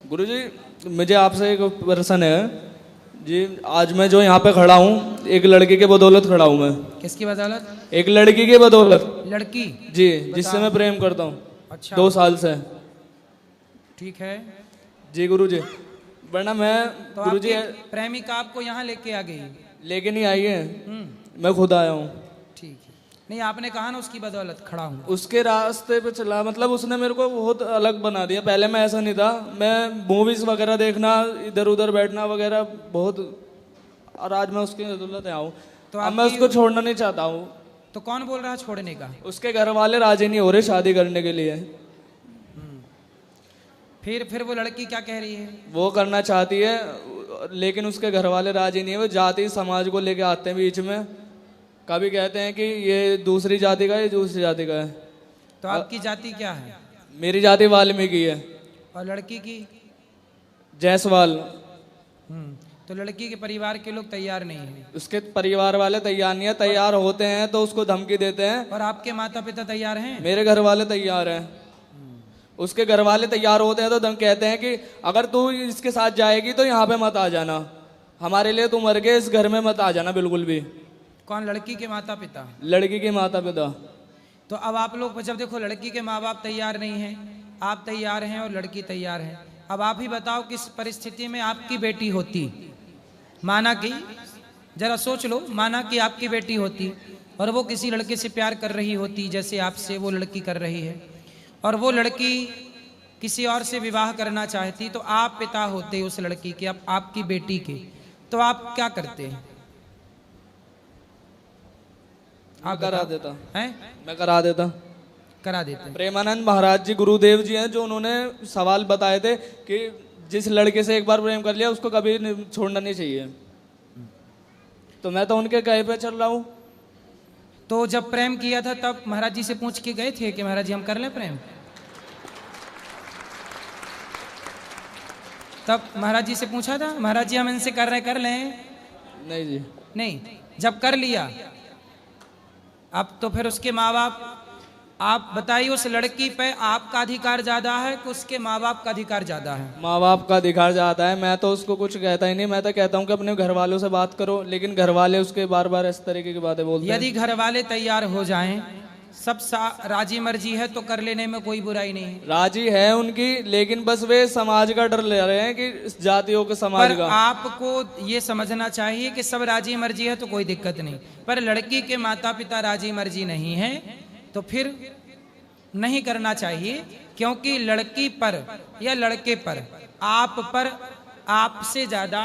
गुरुजी मुझे आपसे एक प्रश्न है जी। आज मैं जो यहाँ पे खड़ा हूँ एक लड़की के बदौलत खड़ा हूँ मैं। किसकी बदौलत? एक लड़की के बदौलत। लड़की? जी, जिससे मैं प्रेम करता हूँ। अच्छा, 2 साल से। ठीक है जी गुरुजी, वरना मैं तो गुरुजी आपकी प्रेमिका आपको यहाँ लेके आ गई? लेके नहीं आई है, मैं खुद आया हूँ। ठीक है, नहीं आपने कहा ना उसकी बदौलत खड़ा हूँ। उसके रास्ते पे चला, मतलब उसने मेरे को बहुत अलग बना दिया। पहले मैं ऐसा नहीं था, मैं मूवीज वगैरह देखना, इधर उधर बैठना वगैरह बहुत, और आज मैं उसके बदौलत आया हूँ। तो अब मैं उसको छोड़ना नहीं चाहता हूँ। तो कौन बोल रहा है छोड़ने का? उसके घर वाले राजी नहीं हो रहे शादी करने के लिए। फिर वो लड़की क्या कह रही है? वो करना चाहती है लेकिन उसके घर वाले राजी नहीं है। वो जाति समाज को लेके आते हैं बीच में। कभी कहते हैं कि ये दूसरी जाति का है, ये दूसरी जाति का है। तो आपकी जाति क्या है? मेरी जाति वाल्मीकि है। और लड़की की? जायसवाल। तो लड़की के परिवार के लोग तैयार नहीं है? उसके परिवार वाले तैयार नहीं है। तैयार होते हैं तो उसको धमकी देते हैं। और आपके माता पिता तैयार हैं? मेरे घर वाले तैयार हैं। उसके घर वाले तैयार होते हैं तो कहते हैं कि अगर तू इसके साथ जाएगी तो यहाँ पे मत आ जाना, हमारे लिए तू मर गए, इस घर में मत आ जाना बिल्कुल भी। कौन? लड़की के माता पिता? लड़की के माता पिता। तो अब आप लोग जब देखो लड़की के माँ बाप तैयार नहीं हैं, आप तैयार हैं और लड़की तैयार है, अब आप ही बताओ किस परिस्थिति में आपकी बेटी होती। माना कि, जरा सोच लो, माना कि आपकी बेटी होती और वो किसी लड़के से प्यार कर रही होती जैसे आपसे वो लड़की कर रही है, और वो लड़की किसी और से विवाह करना चाहती, तो आप पिता होते उस लड़की के, अब आपकी बेटी के, तो आप क्या करते हैं? आप करा देता हैं? मैं करा देता। करा देते। प्रेमानंद महाराज जी गुरुदेव जी हैं जो उन्होंने सवाल बताए थे कि जिस लड़के से एक बार प्रेम कर लिया उसको कभी छोड़ना नहीं चाहिए। तो मैं तो उनके कहे पे चल रहा हूँ। तो जब प्रेम किया था तब महाराज जी से पूछ के गए थे कि महाराज जी हम कर लें प्रेम? तब महाराज जी से पूछा था महाराज जी हम इनसे कर लें? नहीं जी। नहीं। जब कर लिया अब तो फिर उसके माँ बाप, आप बताइए उस लड़की पे आपका अधिकार ज्यादा है कि उसके माँ बाप का अधिकार ज्यादा है? माँ बाप का अधिकार ज्यादा है। मैं तो उसको कुछ कहता ही नहीं। मैं तो कहता हूँ कि अपने घर वालों से बात करो, लेकिन घर वाले उसके बार बार इस तरीके की बातें बोलते हैं। यदि घर वाले तैयार हो जाएं, सब राजी मर्जी है तो कर लेने में कोई बुराई नहीं है। राजी है उनकी, लेकिन बस वे समाज का डर ले रहे हैं कि जातियों के समाज का। आपको ये समझना चाहिए कि सब राजी मर्जी है तो कोई दिक्कत नहीं, पर लड़की के माता पिता राजी मर्जी नहीं है तो फिर नहीं करना चाहिए, क्योंकि लड़की पर या लड़के पर आपसे ज्यादा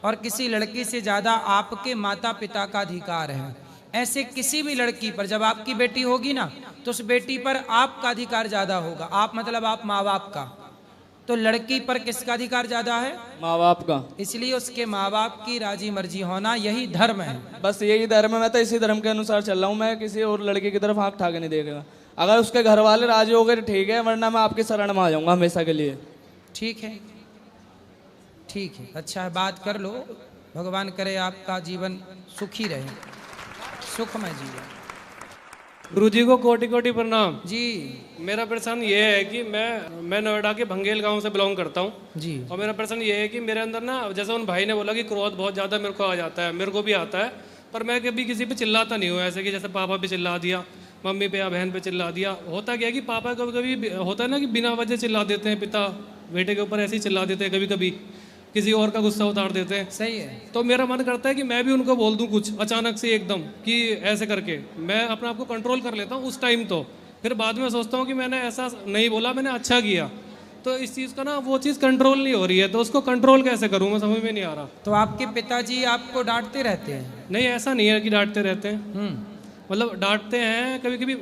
और किसी लड़की से ज्यादा आपके माता पिता का अधिकार है। ऐसे किसी भी लड़की पर, जब आपकी बेटी होगी ना तो उस बेटी पर आपका अधिकार ज्यादा होगा। आप मतलब आप माँ बाप का। तो लड़की पर किसका अधिकार ज्यादा है? माँ बाप का। इसलिए उसके माँ बाप की राजी मर्जी होना यही धर्म है। बस यही धर्म है। मैं तो इसी धर्म के अनुसार चल रहा हूँ। मैं किसी और लड़की की तरफ आंख उठा के नहीं देखेगा। अगर उसके घर वाले राजी हो गए ठीक है, वरना मैं आपकी शरण में आ जाऊंगा हमेशा के लिए। ठीक है, ठीक है, अच्छा है, बात कर लो। भगवान करे आपका जीवन सुखी रहे, सुखमय जीवन। गुरु जी को कोटि कोटि प्रणाम जी। मेरा प्रश्न ये है कि मैं नोएडा के भंगेल गांव से बिलोंग करता हूँ जी। और मेरा प्रश्न ये है कि मेरे अंदर ना, जैसे उन भाई ने बोला कि क्रोध बहुत ज़्यादा मेरे को आ जाता है, मेरे को भी आता है, पर मैं कभी किसी पे चिल्लाता नहीं हूँ। ऐसे कि जैसे पापा पे चिल्ला दिया, मम्मी पे या बहन पे चिल्ला दिया। होता क्या है कि पापा कभी कभी होता है ना कि बिना वजह चिल्ला देते हैं, पिता बेटे के ऊपर ऐसे ही चिल्ला देते हैं, कभी कभी किसी और का गुस्सा उतार देते हैं। सही है। तो मेरा मन करता है कि मैं भी उनको बोल दूं कुछ अचानक से एकदम कि ऐसे करके मैं अपने आप को कंट्रोल कर लेता हूँ उस टाइम। तो फिर बाद में सोचता हूँ कि मैंने ऐसा नहीं बोला, मैंने अच्छा किया। तो इस चीज़ का ना, वो चीज़ कंट्रोल नहीं हो रही है, तो उसको कंट्रोल कैसे करूँ मैं समझ में नहीं आ रहा। तो आपके पिताजी आपको डांटते रहते हैं? नहीं, ऐसा नहीं है कि डांटते रहते हैं, मतलब डांटते हैं कभी कभी।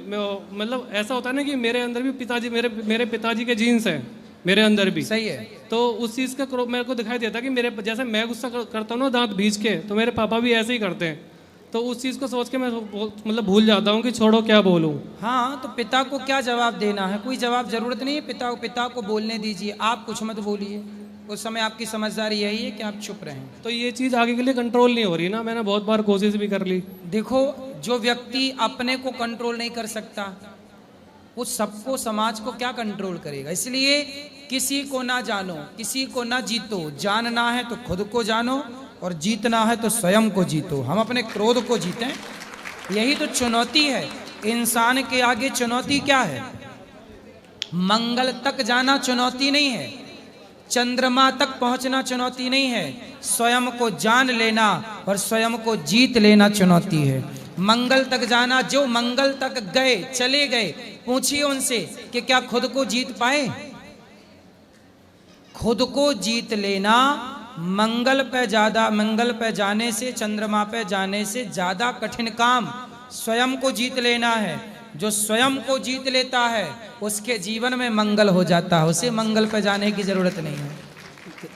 मतलब ऐसा होता है ना कि मेरे अंदर भी पिताजी, मेरे पिताजी के जीन्स हैं मेरे अंदर भी। सही है। तो उस चीज़ का मेरे को दिखाई देता है कि मेरे जैसे मैं गुस्सा करता हूँ ना दांत भींच के, तो मेरे पापा भी ऐसे ही करते हैं। तो उस चीज़ को सोच के मैं मतलब भूल जाता हूँ कि छोड़ो क्या बोलूँ। हाँ, तो पिता को क्या जवाब देना है? कोई जवाब जरूरत नहीं है। पिता को बोलने दीजिए, आप कुछ मत बोलिए। उस समय आपकी समझदारी यही है कि आप चुप रहें। तो ये चीज़ आगे के लिए कंट्रोल नहीं हो रही ना, मैंने बहुत बार कोशिश भी कर ली। देखो, जो व्यक्ति अपने को कंट्रोल नहीं कर सकता वो सबको, समाज को क्या कंट्रोल करेगा? इसलिए किसी को ना जानो, किसी को ना जीतो। जानना है तो खुद को जानो और जीतना है तो स्वयं को जीतो। हम अपने क्रोध को जीतें, यही तो चुनौती है। इंसान के आगे चुनौती क्या है? मंगल तक जाना चुनौती नहीं है, चंद्रमा तक पहुंचना चुनौती नहीं है, स्वयं को जान लेना और स्वयं को जीत लेना चुनौती है। मंगल तक जाना, जो मंगल तक गए, चले गए, पूछिए उनसे कि क्या खुद को जीत पाए? खुद को जीत लेना मंगल पे जाने से, चंद्रमा पे जाने से ज्यादा कठिन काम स्वयं को जीत लेना है। जो स्वयं को जीत लेता है उसके जीवन में मंगल हो जाता है, उसे मंगल पे जाने की जरूरत नहीं है।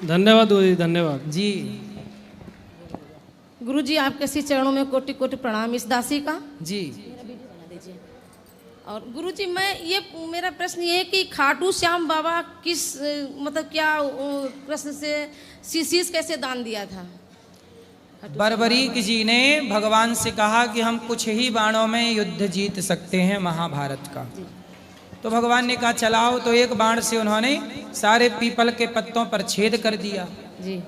धन्यवाद गुरुजी, धन्यवाद जी। गुरुजी आपके श्री चरणों में कोटि कोटि प्रणाम इस दासी का। जी। और गुरुजी मेरा प्रश्न ये है कि खाटू श्याम बाबा किस मतलब क्या कृष्ण से शीश कैसे दान दिया था? बर्बरीक जी ने भगवान से कहा कि हम कुछ ही बाणों में युद्ध जीत सकते हैं महाभारत का। तो भगवान ने कहा चलाओ, तो एक बाण से उन्होंने सारे पीपल के पत्तों पर छेद कर दिया। जी।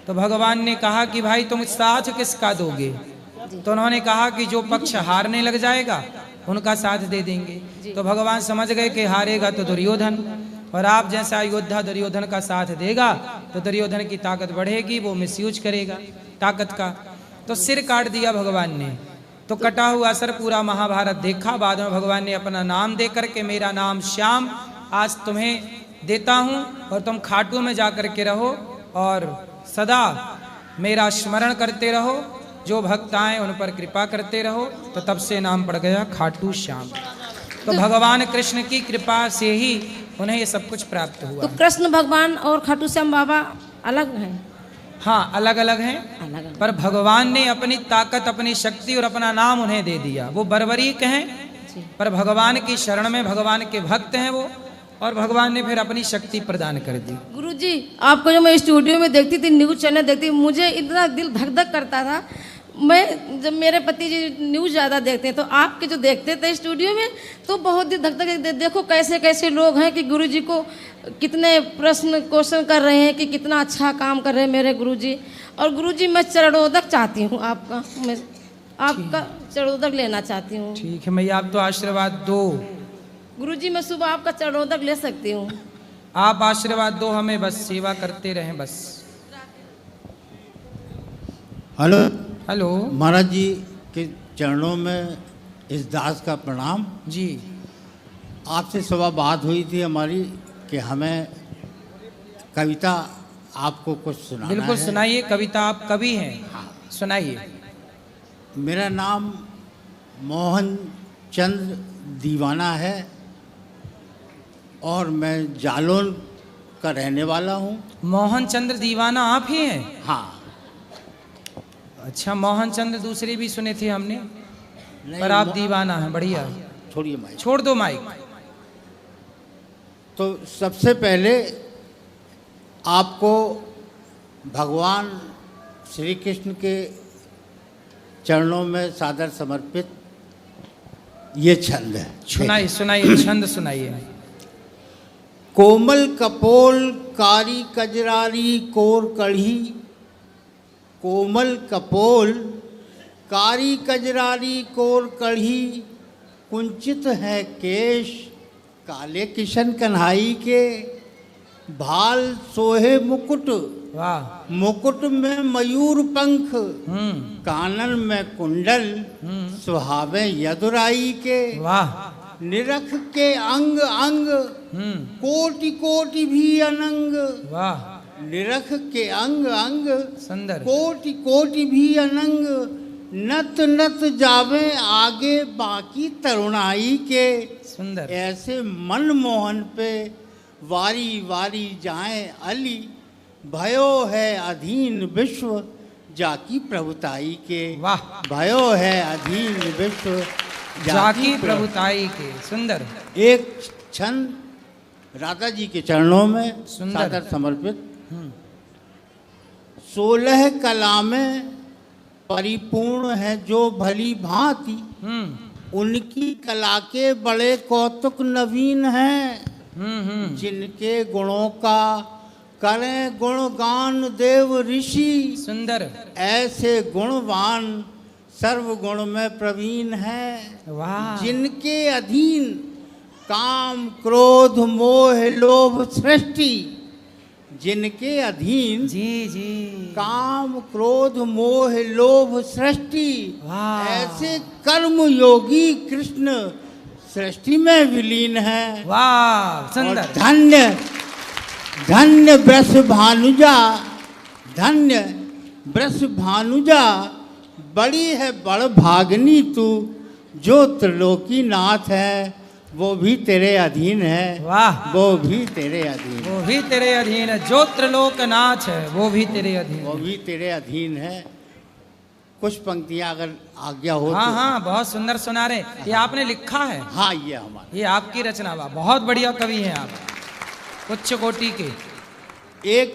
तो भगवान ने कहा कि भाई तुम साथ किसका दोगे? तो उन्होंने कहा कि जो पक्ष हारने लग जाएगा उनका साथ दे देंगे। तो भगवान समझ गए कि हारेगा तो दुर्योधन, और आप जैसा योद्धा दुर्योधन का साथ देगा तो दुर्योधन की ताकत बढ़ेगी, वो मिसयूज करेगा ताकत का। तो सिर काट दिया भगवान ने। तो कटा हुआ सर पूरा महाभारत देखा। बाद में भगवान ने अपना नाम दे करके, मेरा नाम श्याम आज तुम्हें देता हूँ और तुम खाटू में जा कर के रहो और सदा मेरा स्मरण करते रहो, जो भक्त आए उन पर कृपा करते रहो। तो तब से नाम पड़ गया खाटू श्याम। तो भगवान कृष्ण की कृपा से ही उन्हें ये सब कुछ प्राप्त हुआ। तो कृष्ण भगवान और खाटू श्याम बाबा अलग हैं? हाँ, अलग अलग हैं, अलग। पर भगवान ने अपनी ताकत, अपनी शक्ति और अपना नाम उन्हें दे दिया। वो बर्बरीक हैं, पर भगवान की शरण में भगवान के भक्त हैं वो, और भगवान ने फिर अपनी शक्ति प्रदान कर दी। गुरुजी आपको जो मैं स्टूडियो में देखती थी, न्यूज चैनल देखती, मुझे इतना दिल धक धक करता था। मैं जब मेरे पति जी न्यूज़ ज़्यादा देखते हैं तो आपके जो देखते थे स्टूडियो में तो बहुत ही धक धक। देखो कैसे कैसे लोग हैं कि गुरुजी को कितने प्रश्न क्वेश्चन कर रहे हैं कि कितना अच्छा काम कर रहे हैं मेरे गुरुजी। और गुरुजी मैं चरणोदक चाहती हूँ आपका, मैं आपका चरणोदक लेना चाहती हूँ। ठीक है मैया, आप तो आशीर्वाद दो। गुरुजी मैं सुबह आपका चरणोदक ले सकती हूँ? आप आशीर्वाद दो हमें, बस सेवा करते रहें बस। Hello hello. महाराज जी के चरणों में इस दास का प्रणाम। जी। आपसे सुबह बात हुई थी हमारी कि हमें कविता आपको कुछ सुनाना बिल्कुल है। सुनाइए, कविता आप कवि हैं, सुनाइए। मेरा नाम मोहन चंद्र दीवाना है और मैं जालौन का रहने वाला हूँ। मोहन चंद्र दीवाना आप ही हैं? हाँ। अच्छा, मोहन चंद्र दूसरे भी सुने थे हमने, पर आप दीवाना हैं। बढ़िया। छोड़िए माइक, छोड़ दो माइक। तो सबसे पहले आपको भगवान श्री कृष्ण के चरणों में सादर समर्पित ये छंद है। सुनाइए सुनाइए, छंद सुनाइए। कोमल कपोल कारी कजरारी कोर कढ़ी, कोमल कपोल कारी कजरारी कोर कढ़ी, कुंचित है केश काले किशन कन्हाई के, भाल सोहे मुकुट वाह। मुकुट में मयूर पंख, कानन में कुंडल सुहावे यदुराई के, वाह। निरख के अंग अंग कोटि कोटि भी अनंग, वाह। निरख के अंग अंग सुंदर। कोटि कोटि भी अनंग, नत नत जावे आगे बाकी तरुणाई के, सुंदर। ऐसे मनमोहन पे वारी वारी जाए अली, भयो है अधीन विश्व जाकी प्रभुताई के। वाह। भयो है अधीन विश्व जाकी प्रभुताई के। सुंदर। एक छंद राधा जी के चरणों में सुंदर। सादर समर्पित। 16 कला में परिपूर्ण है जो भली भांति, उनकी कला के बड़े कौतुक नवीन हैं। जिनके गुणों का करें गुणगान देव ऋषि, सुंदर, ऐसे गुणवान सर्वगुण में प्रवीण है। वाह, जिनके अधीन काम क्रोध मोह लोभ सृष्टि, जिनके अधीन जी जी, काम क्रोध मोह लोभ सृष्टि, वाह, ऐसे कर्म योगी कृष्ण सृष्टि में विलीन है। वाह, और सुंदर, धन्य धन्य वृष भानुजा, धन्य वृष भानुजा, बड़ी है बड़ भागनी तू, जो त्रिलोकी नाथ है वो भी तेरे अधीन है। वाह, वो भी तेरे अधीन, वो भी तेरे अधीन है, जो त्रिलोकनाथ है वो भी तेरे अधीन वो है। भी तेरे अधीन है। कुछ पंक्तियां अगर आज्ञा हो हाँ तो। हाँ, बहुत सुंदर सुना रहे। ये आपने लिखा है? हाँ, ये हमारा, ये आपकी रचना बा, बहुत बढ़िया कवि हैं आप, उच्च कोटि के। एक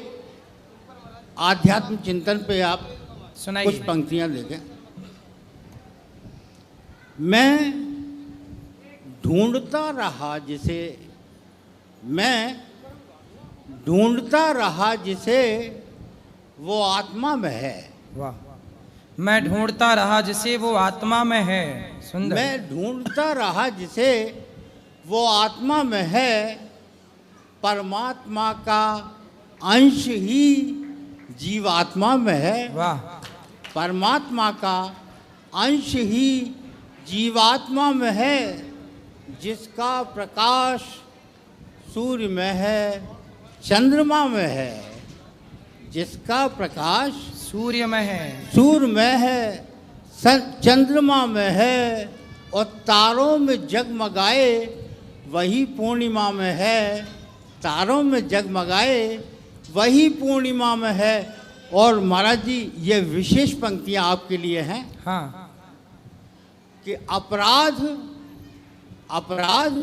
आध्यात्म चिंतन पे आप कुछ सुनाइए। पंक्तियां देखें। मैं ढूंढता रहा जिसे, मैं ढूंढता रहा जिसे वो आत्मा में है। वाह, मैं ढूंढता रहा जिसे वो आत्मा में है। सुंदर, मैं ढूंढता रहा जिसे वो आत्मा में है, परमात्मा का अंश ही जीवात्मा में है। वाह, परमात्मा का अंश ही जीवात्मा में है, जिसका प्रकाश सूर्य में है, चंद्रमा में है, जिसका प्रकाश सूर्य में है, सूर्य में है, चंद्रमा में है, और तारों में जगमगाए वही पूर्णिमा में है। तारों में जगमगाए वही पूर्णिमा में है। और महाराज जी, ये विशेष पंक्तियां आपके लिए हैं हाँ, कि अपराध अपराध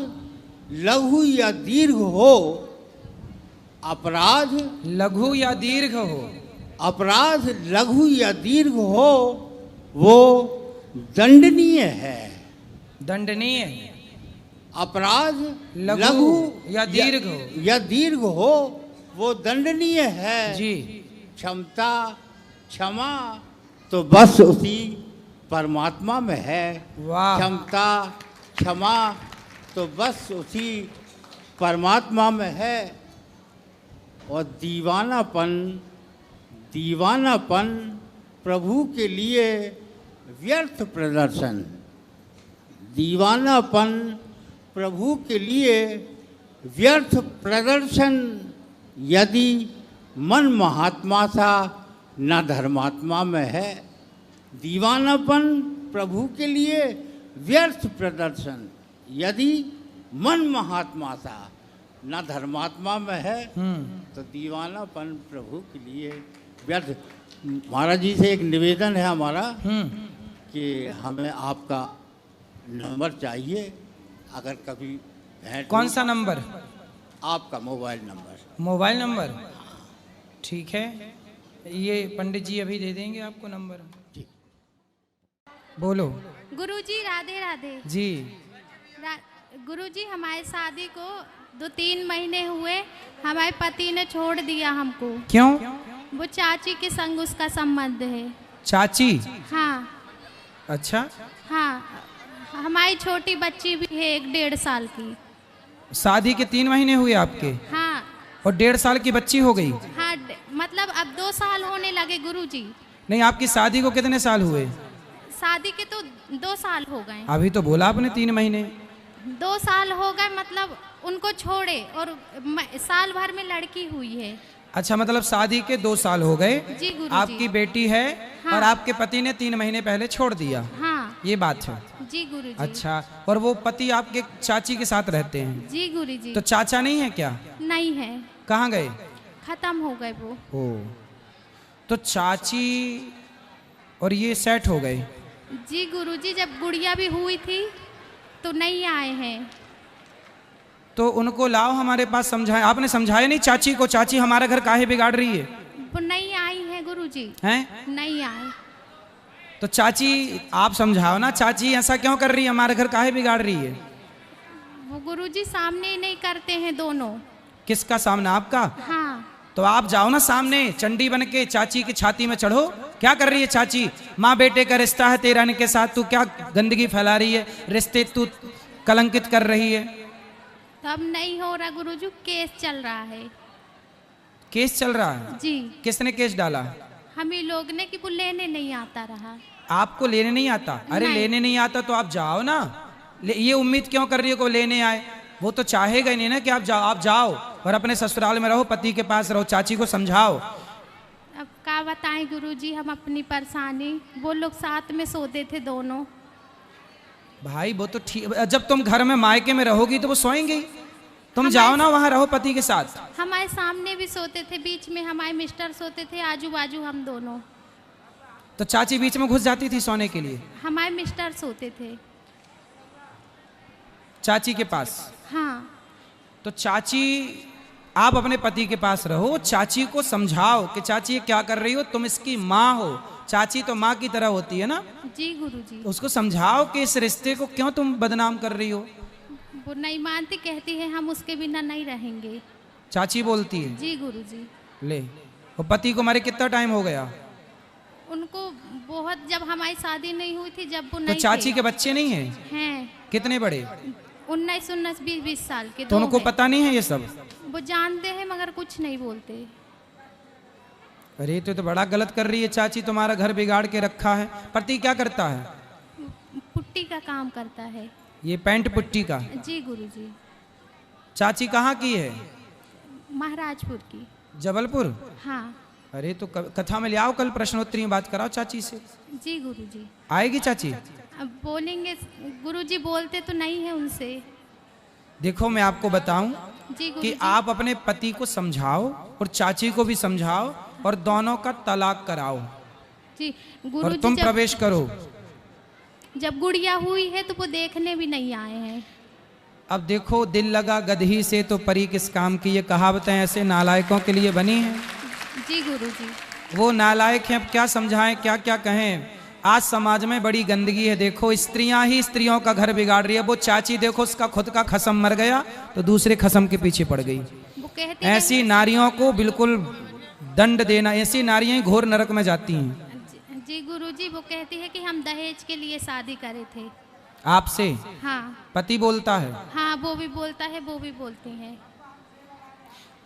लघु या दीर्घ हो, अपराध लघु या दीर्घ हो, अपराध लघु या दीर्घ हो, वो दंडनीय है। दंडनीय, अपराध लघु या दीर्घ हो, या दीर्घ हो, वो दंडनीय है। जी, क्षमता क्षमा तो बस उसी परमात्मा में है। वाह, क्षमता क्षमा तो बस उसी परमात्मा में है। और दीवानापन दीवानापन प्रभु के लिए व्यर्थ प्रदर्शन, दीवानापन प्रभु के लिए व्यर्थ प्रदर्शन, यदि मन महात्मा सा न धर्मात्मा में है। दीवानापन प्रभु के लिए व्यर्थ प्रदर्शन, यदि मन महात्मा सा न धर्मात्मा में है, तो दीवानापन प्रभु के लिए व्यर्थ। महाराज जी से एक निवेदन है हमारा कि हमें आपका नंबर चाहिए, अगर कभी भेंट कौन हो। सा नंबर? आपका मोबाइल नंबर। मोबाइल नंबर, ठीक है, ये पंडित जी अभी दे देंगे आपको नंबर। जी। बोलो। गुरुजी राधे राधे। जी, गुरुजी, हमारी शादी को 2-3 महीने हुए, हमारे पति ने छोड़ दिया हमको। क्यों? वो चाची के संग उसका संबंध है। चाची? हाँ अच्छा, हाँ, हमारी छोटी बच्ची भी है 1-1.5 साल की। शादी के 3 महीने हुए आपके हाँ और 1.5 साल की बच्ची हो गई? हाँ, मतलब अब 2 साल होने लगे गुरुजी। नहीं, आपकी शादी को कितने साल हुए? शादी के तो 2 साल हो गए। अभी तो बोला आपने 3 महीने। 2 साल हो गए, मतलब उनको छोड़े और साल भर में लड़की हुई है। अच्छा, मतलब शादी के 2 साल हो गए, जी गुरुजी। आपकी बेटी है। हाँ। और आपके पति ने 3 महीने पहले छोड़ दिया। हाँ ये बात है। जी गुरुजी। अच्छा, और वो पति आपके चाची के साथ रहते हैं? जी गुरुजी। तो चाचा नहीं है क्या? नहीं है, कहाँ गए? खत्म हो गए वो। ओ, तो चाची और ये सेट हो गए? जी गुरुजी, जब गुड़िया भी हुई थी तो नहीं आए हैं। तो उनको लाओ हमारे पास, समझाए। आपने समझाया नहीं चाची को? चाची हमारा घर काहे बिगाड़ रही है? वो नहीं आई है गुरुजी। हैं? नहीं आए। तो चाची आप समझाओ ना, चाची ऐसा क्यों कर रही है, हमारा घर काहे बिगाड़ रही है? वो गुरुजी सामने ही नहीं करते हैं दोनों। किसका सामना? आपका? हाँ। तो आप जाओ ना सामने, चंडी बन के चाची की छाती में चढ़ो। क्या कर रही है चाची? माँ बेटे का रिश्ता है तेरा इनके साथ, तू क्या गंदगी फैला रही है, रिश्ते तू कलंकित कर रही है। तब नहीं हो रहा गुरुजी, केस चल रहा है। केस चल रहा है? जी। किसने केस डाला? हम ही लोग ने कि वो लेने नहीं आता रहा। आपको लेने नहीं आता? अरे नहीं। लेने नहीं आता तो आप जाओ ना। ये उम्मीद क्यों कर रही हो कि वो लेने आए? वो तो चाहेगा ही नहीं ना कि आप जाओ। आप जाओ और अपने ससुराल में रहो, पति के पास रहो, चाची को समझाओ। अब क्या बताएं गुरुजी हम अपनी परेशानी। वो लोग साथ में सोते थे दोनों। भाई वो तो ठीक, जब तुम घर में मायके में रहोगी तो वो सोएंगे। तुम जाओ ना वहां रहो पति के साथ। हमारे सामने भी सोते थे, बीच में हमारे मिस्टर सोते थे, आजू बाजू हम दोनों। तो चाची बीच में घुस जाती थी सोने के लिए? हमारे मिस्टर सोते थे। चाची के पास? हाँ। तो चाची, आप अपने पति के पास रहो, चाची को समझाओ कि चाची ये क्या कर रही हो, तुम इसकी माँ हो। चाची तो माँ की तरह होती है ना। जी गुरुजी। उसको समझाओ कि इस रिश्ते को क्यों तुम बदनाम कर रही हो। वो नहीं मानती, कहती है हम उसके बिना नहीं रहेंगे। चाची बोलती है? जी गुरुजी। ले, वो पति को मारे कितना टाइम हो गया? उनको बहुत, जब हमारी शादी नहीं हुई थी, जब वो तो नहीं चाची थे। के बच्चे नहीं हैं? हैं। कितने बड़े? 19 20 साल के। तो दो उनको हैं। पता नहीं है ये सब? वो जानते हैं मगर कुछ नहीं बोलते। अरे तो बड़ा गलत कर रही है चाची, तुम्हारा घर बिगाड़ के रखा है। पति क्या करता है? पुट्टी का काम करता है। ये पैंट पुट्टी का? जी गुरुजी। चाची कहाँ की है? महाराजपुर की। जबलपुर? हाँ। अरे तो कथा में ले आओ, कल प्रश्नोत्तरी में बात कराओ चाची से। जी गुरुजी। आएगी चाची? अब बोलेंगे गुरुजी, बोलते तो नहीं है उनसे। देखो मैं आपको बताऊं जी कि गुरुजी। आप अपने पति को समझाओ और चाची को भी समझाओ और दोनों का तलाक कराओ जी और गुरुजी। तुम प्रवेश करो। जब गुड़िया हुई है तो वो देखने भी नहीं आए हैं। अब देखो, दिल लगा गदही से तो परी किस काम की, ये कहावतें ऐसे नालायकों के लिए बनी हैं। जी गुरुजी। वो नालायक हैं, अब क्या समझाएं, क्या क्या कहें। आज समाज में बड़ी गंदगी है। देखो स्त्रियां ही स्त्रियों का घर बिगाड़ रही है। वो चाची देखो, उसका खुद का खसम मर गया तो दूसरे खसम के पीछे पड़ गई। वो कहती ऐसी नारियों को बिल्कुल दंड देना, ऐसी नारियां ही घोर नरक में जाती हैं। जी गुरुजी, वो कहती है कि हम दहेज के लिए शादी करे थे। आपसे? हाँ। पति बोलता है? हाँ, वो भी बोलता है, वो भी बोलती हैं।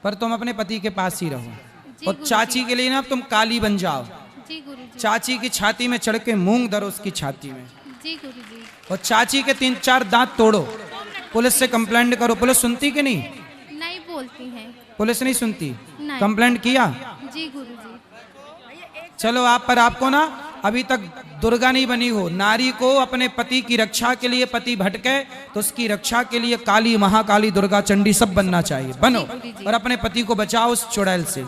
पर तुम अपने पति के पास ही रहो जी और गुरुजी। चाची के लिए ना तुम काली बन जाओ। जी गुरुजी। चाची की छाती में चढ़ के मूंग धरो उसकी छाती में जी गुरुजी। और चाची के 3-4 दांत तोड़ो। पुलिस से कंप्लेंट करो। पुलिस सुनती कि नहीं? नहीं बोलती हैं। पुलिस नहीं सुनती? नहीं। कंप्लेंट किया? जी गुरुजी। चलो आप, पर आपको ना अभी तक दुर्गा नहीं बनी हो। नारी को अपने पति की रक्षा के लिए, पति भटके तो उसकी रक्षा के लिए काली, महाकाली, दुर्गा, चंडी सब बनना चाहिए। बनो और अपने पति को बचाओ उस चुड़ैल से।